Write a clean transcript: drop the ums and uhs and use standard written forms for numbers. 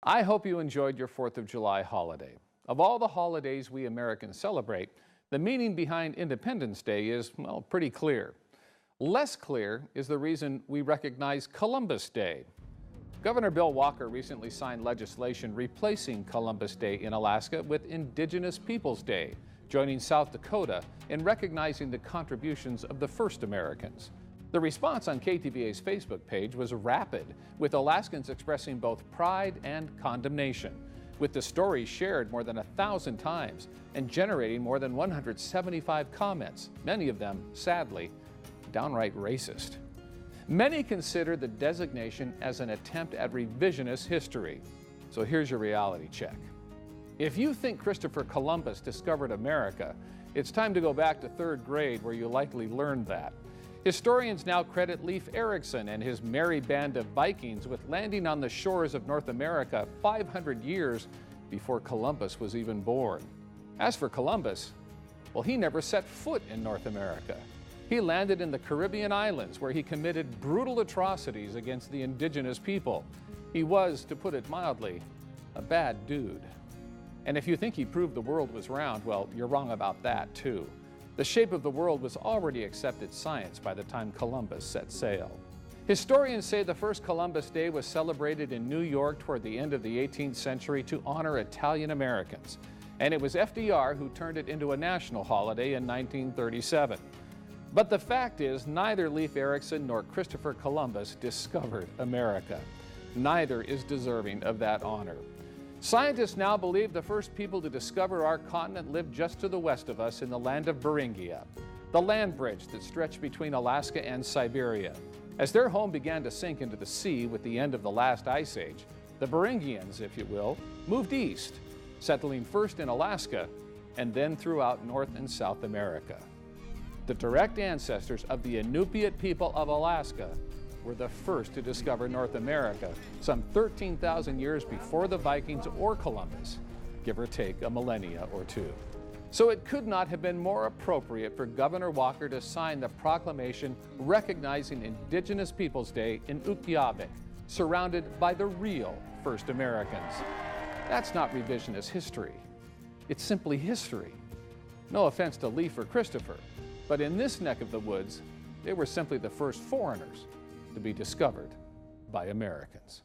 I hope you enjoyed your 4th of July holiday. Of all the holidays we Americans celebrate, the meaning behind Independence Day is, well, pretty clear. Less clear is the reason we recognize Columbus Day. Governor Bill Walker recently signed legislation replacing Columbus Day in Alaska with Indigenous Peoples Day, joining South Dakota in recognizing the contributions of the first Americans. The response on KTVA's Facebook page was rapid, with Alaskans expressing both pride and condemnation, with the story shared more than 1,000 times and generating more than 175 comments, many of them, sadly, downright racist. Many consider the designation as an attempt at revisionist history. So here's your reality check. If you think Christopher Columbus discovered America, it's time to go back to 3rd grade where you likely learned that. Historians now credit Leif Erikson and his merry band of Vikings with landing on the shores of North America 500 years before Columbus was even born. As for Columbus, well, he never set foot in North America. He landed in the Caribbean islands where he committed brutal atrocities against the indigenous people. He was, to put it mildly, a bad dude. And if you think he proved the world was round, well, you're wrong about that too. The shape of the world was already accepted science by the time Columbus set sail. Historians say the first Columbus Day was celebrated in New York toward the end of the 18th century to honor Italian Americans. And it was FDR who turned it into a national holiday in 1937. But the fact is, neither Leif Erikson nor Christopher Columbus discovered America. Neither is deserving of that honor. Scientists now believe the first people to discover our continent lived just to the west of us in the land of Beringia, the land bridge that stretched between Alaska and Siberia. As their home began to sink into the sea with the end of the last ice age, the Beringians, if you will, moved east, settling first in Alaska and then throughout North and South America. The direct ancestors of the Inupiat people of Alaska were the first to discover North America, some 13,000 years before the Vikings or Columbus, give or take a millennia or two. So it could not have been more appropriate for Governor Walker to sign the proclamation recognizing Indigenous Peoples Day in Utqiagvik, surrounded by the real first Americans. That's not revisionist history. It's simply history. No offense to Leif or Christopher, but in this neck of the woods, they were simply the first foreigners to be discovered by Americans.